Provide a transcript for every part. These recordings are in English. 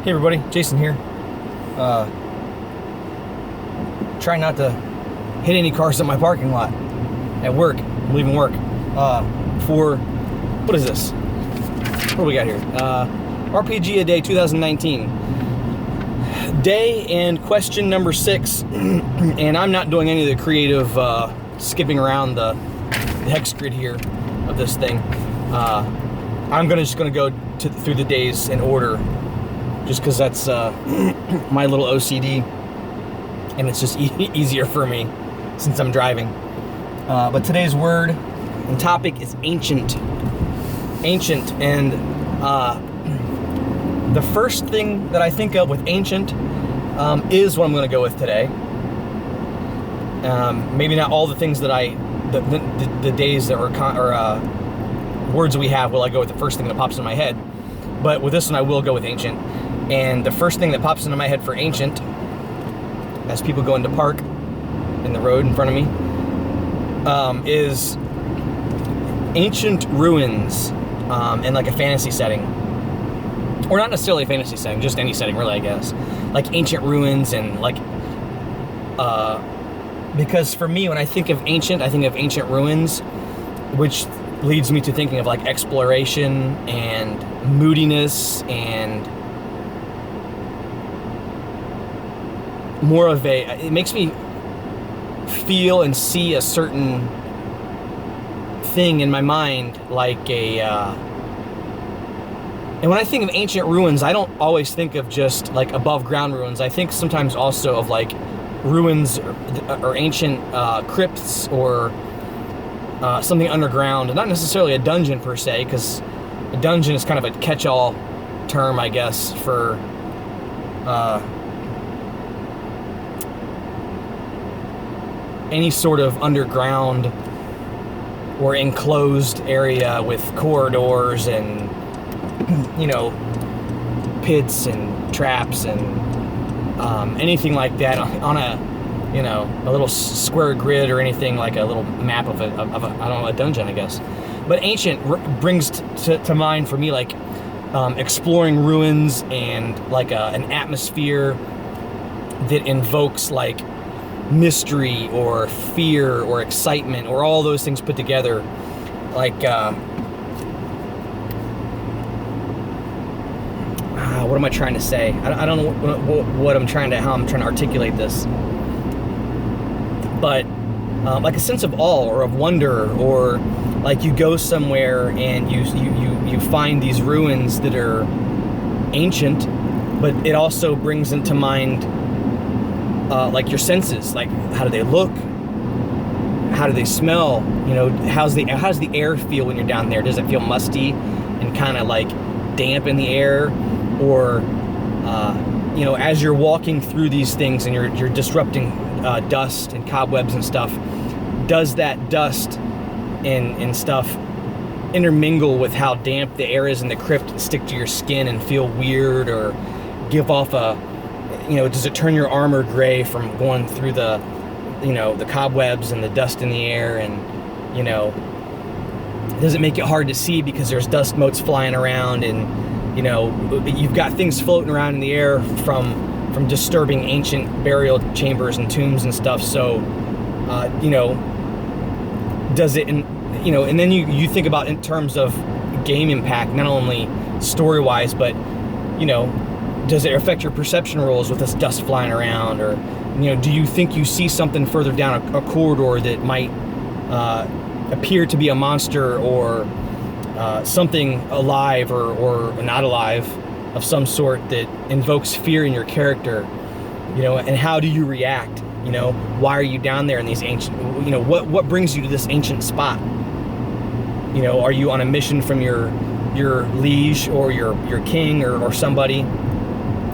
Hey everybody, Jason here. Trying not to hit any cars in my parking lot at work. I'm leaving work for, what is this? What do we got here? RPG A Day 2019. Day and question number 6. And I'm not doing any of the creative skipping around the hex grid here of this thing. I'm just gonna go through the days in order, just because that's my little OCD, and it's just easier for me since I'm driving. But today's word and topic is ancient. Ancient, and the first thing that I think of with ancient is what I'm going to go with today. Maybe not all the things that the days that are words we have will I go with the first thing that pops in my head, but with this one I will go with ancient. And the first thing that pops into my head for ancient, as people go into park in the road in front of me, is ancient ruins in like a fantasy setting. Or not necessarily a fantasy setting, just any setting really, I guess. Like ancient ruins and like, because for me, when I think of ancient, I think of ancient ruins, which leads me to thinking of like exploration and moodiness and more of it makes me feel and see a certain thing in my mind, like and when I think of ancient ruins, I don't always think of just like above ground ruins. I think sometimes also of like ruins or ancient crypts or something underground, not necessarily a dungeon per se, because a dungeon is kind of a catch-all term, I guess, for any sort of underground or enclosed area with corridors and, you know, pits and traps and anything like that on a, you know, a little square grid or anything like a little map of a I don't know, a dungeon, I guess. But ancient brings to mind for me like exploring ruins and like an atmosphere that invokes like mystery or fear or excitement or all those things put together. Like what am I trying to say? I don't know how I'm trying to articulate this, but like a sense of awe or of wonder, or like you go somewhere and you find these ruins that are ancient, but it also brings into mind like your senses, like how do they look, how do they smell, you know, how's the air feel when you're down there? Does it feel musty and kind of like damp in the air? Or you know, as you're walking through these things and you're disrupting dust and cobwebs and stuff, does that dust and stuff intermingle with how damp the air is in the crypt and stick to your skin and feel weird, or give off a, you know, does it turn your armor gray from going through the, you know, the cobwebs and the dust in the air? And, you know, does it make it hard to see because there's dust motes flying around, and, you know, you've got things floating around in the air from disturbing ancient burial chambers and tombs and stuff. So, you know, does it, you know, and then you think about in terms of game impact, not only story-wise, but, you know, does it affect your perception rules with this dust flying around? Or, you know, do you think you see something further down a corridor that might appear to be a monster or something alive or not alive of some sort that invokes fear in your character? You know, and how do you react? You know, why are you down there in these ancient, you know, what brings you to this ancient spot? You know, are you on a mission from your liege or your king or somebody,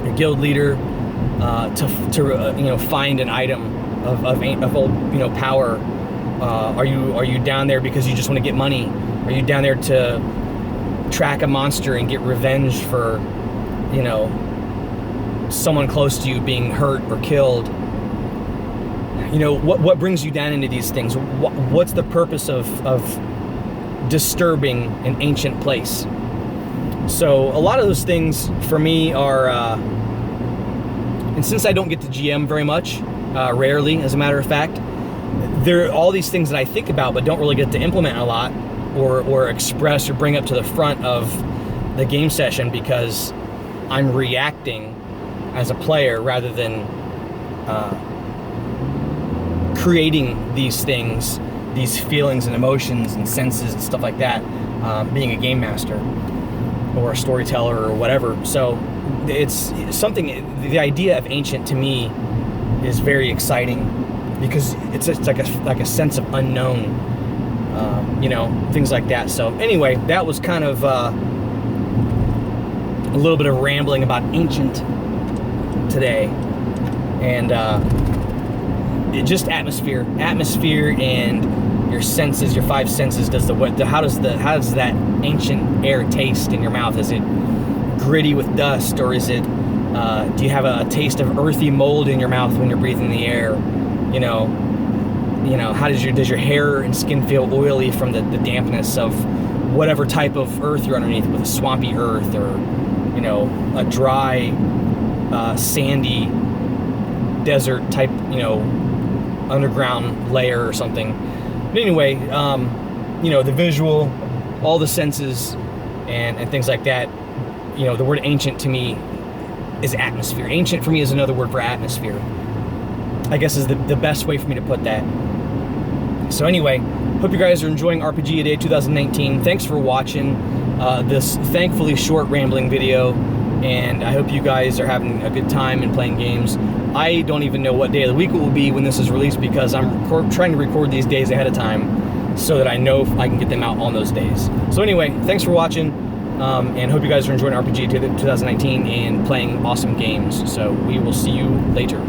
your guild leader, to you know, find an item of old, you know, power? Are you down there because you just want to get money? Are you down there to track a monster and get revenge for, you know, someone close to you being hurt or killed? You know, what brings you down into these things? What's the purpose of disturbing an ancient place? So a lot of those things for me are, and since I don't get to GM very much, rarely as a matter of fact, there are all these things that I think about but don't really get to implement a lot or express or bring up to the front of the game session because I'm reacting as a player rather than creating these things, these feelings and emotions and senses and stuff like that, being a game master or a storyteller or whatever. So it's something, the idea of ancient to me is very exciting because it's like a sense of unknown, you know, things like that. So anyway, that was kind of a little bit of rambling about ancient today, and it just atmosphere and your senses, your five senses. How does that ancient air taste in your mouth? Is it gritty with dust, or is it? Do you have a taste of earthy mold in your mouth when you're breathing the air? You know, how does your hair and skin feel oily from the dampness of whatever type of earth you're underneath, with a swampy earth or, you know, a dry, sandy desert type, you know, underground layer or something. But anyway, you know, the visual, all the senses and things like that. You know, the word ancient to me is atmosphere. Ancient for me is another word for atmosphere, I guess, is the best way for me to put that. So anyway, hope you guys are enjoying RPG A Day 2019. Thanks for watching this thankfully short rambling video, and I hope you guys are having a good time and playing games. I don't even know what day of the week it will be when this is released because I'm trying to record these days ahead of time so that I know if I can get them out on those days. So anyway, thanks for watching, and hope you guys are enjoying RPG 2019 and playing awesome games. So we will see you later.